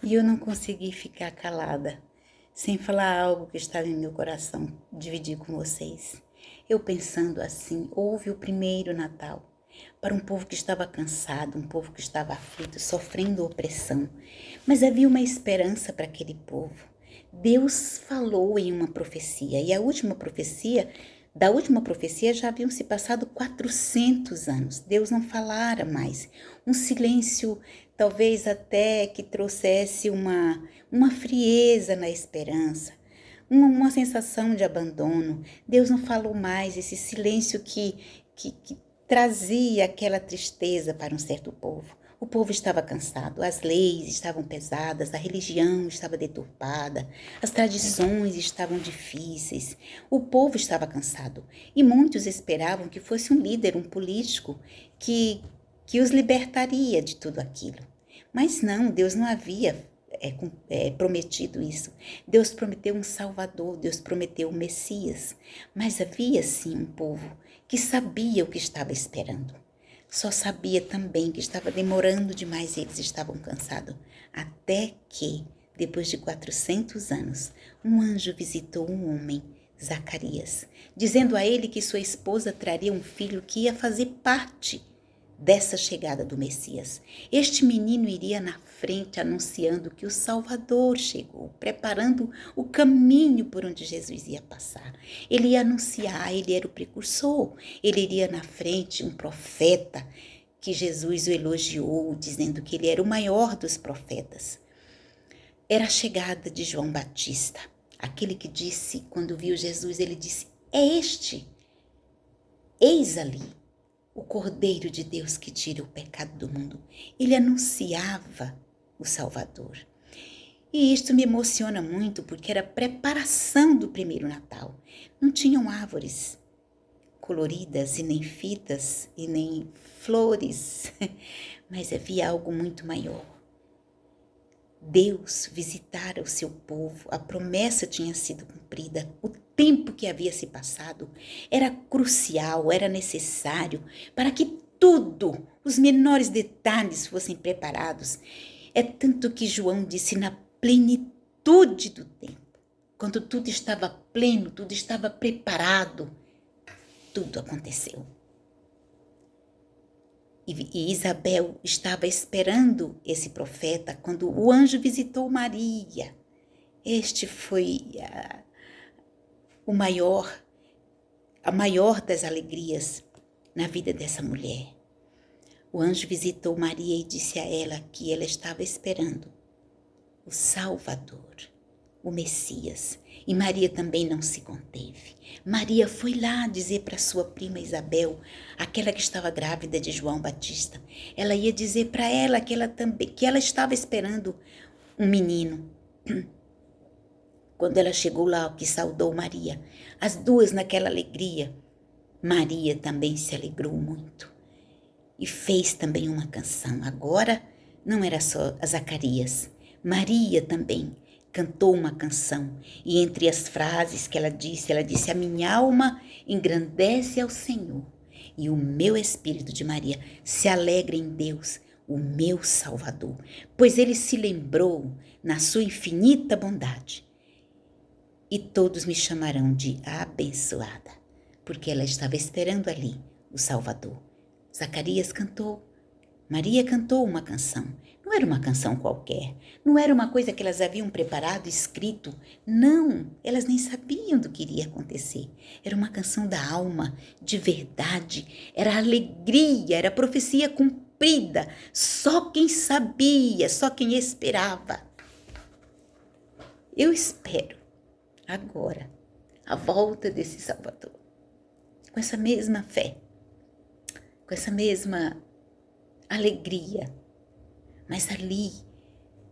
E eu não consegui ficar calada, sem falar algo que estava em meu coração, dividir com vocês. Eu pensando assim, houve o primeiro Natal para um povo que estava cansado, um povo que estava aflito, sofrendo opressão. Mas havia uma esperança para aquele povo. Deus falou em uma profecia, e da última profecia já haviam se passado 400 anos. Deus não falara mais. Um silêncio, talvez até que trouxesse uma frieza na esperança, uma sensação de abandono. Deus não falou mais, esse silêncio que trazia aquela tristeza para um certo povo. O povo estava cansado, as leis estavam pesadas, a religião estava deturpada, as tradições estavam difíceis. O povo estava cansado e muitos esperavam que fosse um líder, um político, que os libertaria de tudo aquilo. Mas não, Deus não havia prometido isso. Deus prometeu um Salvador, Deus prometeu um Messias. Mas havia sim um povo que sabia o que estava esperando. Só sabia também que estava demorando demais e eles estavam cansados. Até que, depois de 400 anos, um anjo visitou um homem, Zacarias, dizendo a ele que sua esposa traria um filho que ia fazer parte dessa chegada do Messias. Este menino iria na frente anunciando que o Salvador chegou, preparando o caminho por onde Jesus ia passar. Ele ia anunciar, ele era o precursor, ele iria na frente, um profeta, que Jesus o elogiou, dizendo que ele era o maior dos profetas. Era a chegada de João Batista, aquele que disse, quando viu Jesus, ele disse, é este, eis ali o Cordeiro de Deus que tira o pecado do mundo. Ele anunciava o Salvador. E isto me emociona muito porque era a preparação do primeiro Natal. Não tinham árvores coloridas e nem fitas e nem flores, mas havia algo muito maior. Deus visitara o seu povo, a promessa tinha sido cumprida, o tempo que havia se passado era crucial, era necessário para que tudo, os menores detalhes fossem preparados. É tanto que João disse na plenitude do tempo, quando tudo estava pleno, tudo estava preparado, tudo aconteceu. E Isabel estava esperando esse profeta quando o anjo visitou Maria. Este foi a maior das alegrias na vida dessa mulher. O anjo visitou Maria e disse a ela que ela estava esperando o Salvador, o Messias. E Maria também não se conteve. Maria foi lá dizer para sua prima Isabel, aquela que estava grávida de João Batista. Ela ia dizer para ela que ela estava esperando um menino. Quando ela chegou lá, que saudou Maria, as duas naquela alegria, Maria também se alegrou muito e fez também uma canção. Agora não era só a Zacarias, Maria também cantou uma canção, e entre as frases que ela disse, a minha alma engrandece ao Senhor, e o meu espírito, de Maria, se alegra em Deus, o meu Salvador, pois ele se lembrou na sua infinita bondade, e todos me chamarão de abençoada, porque ela estava esperando ali o Salvador. Zacarias cantou, Maria cantou uma canção. Não era uma canção qualquer, não era uma coisa que elas haviam preparado, escrito. Não, elas nem sabiam do que iria acontecer. Era uma canção da alma, de verdade, era alegria, era profecia cumprida. Só quem sabia, só quem esperava. Eu espero agora a volta desse Salvador, com essa mesma fé, com essa mesma alegria. Mas ali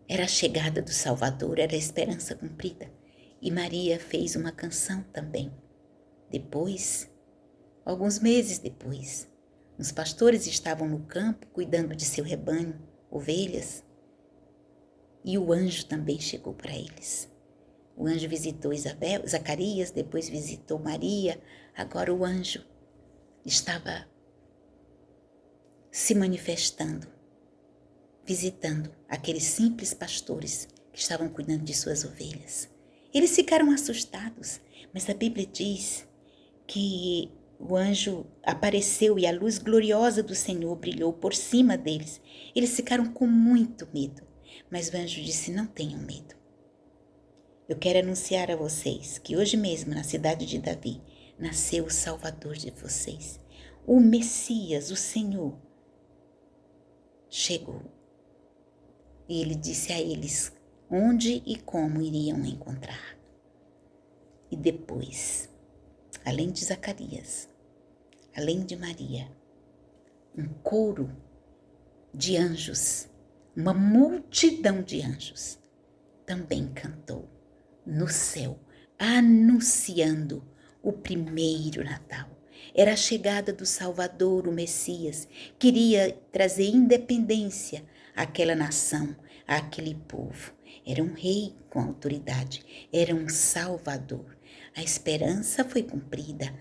era a chegada do Salvador, era a esperança cumprida. E Maria fez uma canção também. Depois, alguns meses depois, os pastores estavam no campo cuidando de seu rebanho, ovelhas, e o anjo também chegou para eles. O anjo visitou Zacarias, depois visitou Maria. Agora o anjo estava se manifestando visitando aqueles simples pastores que estavam cuidando de suas ovelhas. Eles ficaram assustados, mas a Bíblia diz que o anjo apareceu e a luz gloriosa do Senhor brilhou por cima deles. Eles ficaram com muito medo, mas o anjo disse: não tenham medo. Eu quero anunciar a vocês que hoje mesmo, na cidade de Davi, nasceu o Salvador de vocês. O Messias, o Senhor, chegou. E ele disse a eles onde e como iriam encontrar. E depois, além de Zacarias, além de Maria, um coro de anjos, uma multidão de anjos, também cantou no céu, anunciando o primeiro Natal. Era a chegada do Salvador, o Messias, que iria trazer independência àquela nação, àquele povo. Era um rei com autoridade, era um Salvador. A esperança foi cumprida,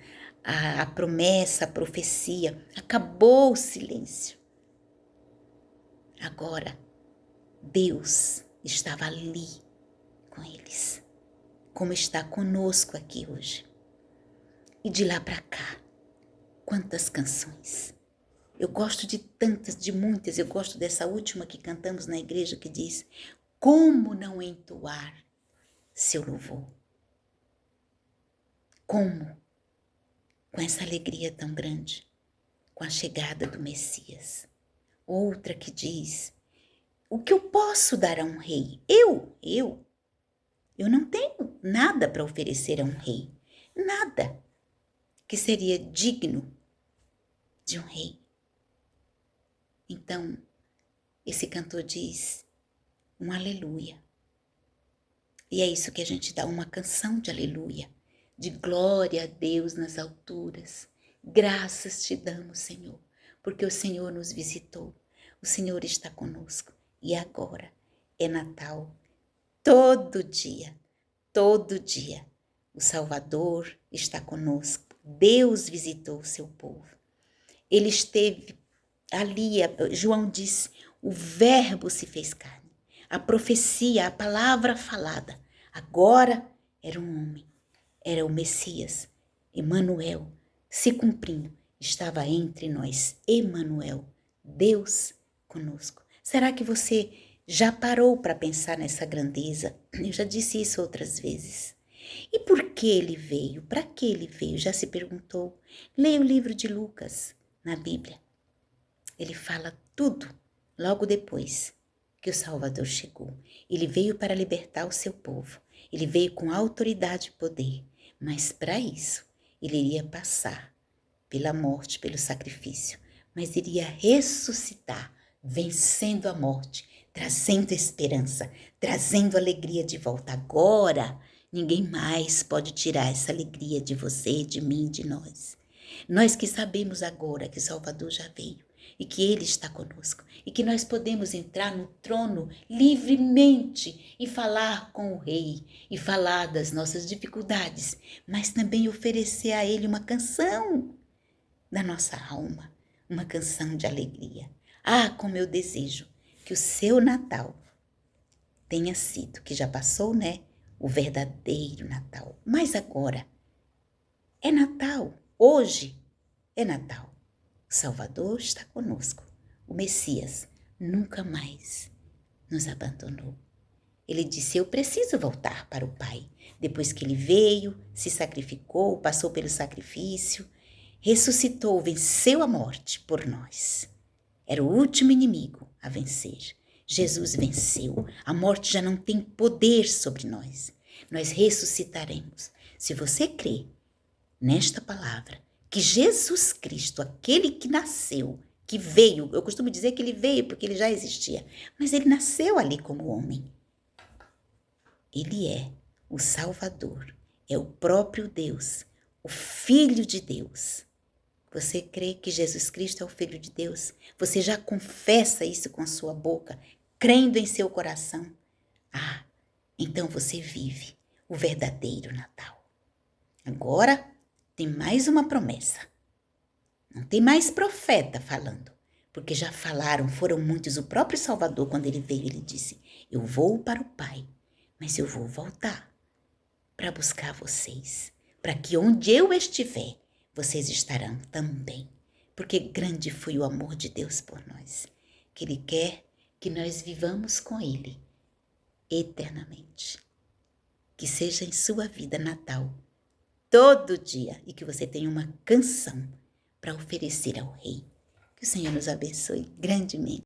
a promessa, a profecia, acabou o silêncio. Agora, Deus estava ali com eles, como está conosco aqui hoje. E de lá para cá, quantas canções. Eu gosto de tantas, de muitas. Eu gosto dessa última que cantamos na igreja que diz: como não entoar seu louvor? Como? Com essa alegria tão grande, com a chegada do Messias. Outra que diz: o que eu posso dar a um rei? Eu não tenho nada para oferecer a um rei. Nada que seria digno de um rei. Então, esse cantor diz um aleluia. E é isso que a gente dá, uma canção de aleluia, de glória a Deus nas alturas. Graças te damos, Senhor, porque o Senhor nos visitou, o Senhor está conosco. E agora é Natal, todo dia, o Salvador está conosco. Deus visitou o seu povo. Ele esteve ali, João disse, o verbo se fez carne. A profecia, a palavra falada, agora era um homem, era o Messias, Emanuel, se cumprindo, estava entre nós, Emanuel, Deus conosco. Será que você já parou para pensar nessa grandeza? Eu já disse isso outras vezes. E por que ele veio? Para que ele veio? Já se perguntou? Leia o livro de Lucas, na Bíblia. Ele fala tudo logo depois que o Salvador chegou. Ele veio para libertar o seu povo. Ele veio com autoridade e poder. Mas para isso, ele iria passar pela morte, pelo sacrifício. Mas iria ressuscitar, vencendo a morte, trazendo esperança, trazendo alegria de volta. Agora, ninguém mais pode tirar essa alegria de você, de mim, de nós. Nós que sabemos agora que o Salvador já veio e que Ele está conosco e que nós podemos entrar no trono livremente e falar com o Rei e falar das nossas dificuldades, mas também oferecer a Ele uma canção da nossa alma, uma canção de alegria. Ah, como eu desejo que o seu Natal tenha sido, que já passou, né? O verdadeiro Natal. Mas agora é Natal, hoje é Natal. O Salvador está conosco. O Messias nunca mais nos abandonou. Ele disse: eu preciso voltar para o Pai. Depois que ele veio, se sacrificou, passou pelo sacrifício, ressuscitou, venceu a morte por nós. Era o último inimigo a vencer. Jesus venceu. A morte já não tem poder sobre nós. Nós ressuscitaremos. Se você crê nesta palavra, que Jesus Cristo, aquele que nasceu, que veio, eu costumo dizer que ele veio porque ele já existia, mas ele nasceu ali como homem. Ele é o Salvador, é o próprio Deus, o Filho de Deus. Você crê que Jesus Cristo é o Filho de Deus? Você já confessa isso com a sua boca, crendo em seu coração? Ah, então você vive o verdadeiro Natal. Agora tem mais uma promessa. Não tem mais profeta falando, porque já falaram, foram muitos. O próprio Salvador, quando ele veio, ele disse: eu vou para o Pai, mas eu vou voltar para buscar vocês, para que onde eu estiver, vocês estarão também. Porque grande foi o amor de Deus por nós, que Ele quer que nós vivamos com Ele eternamente. Que seja em sua vida Natal todo dia e que você tenha uma canção para oferecer ao Rei. Que o Senhor nos abençoe grandemente.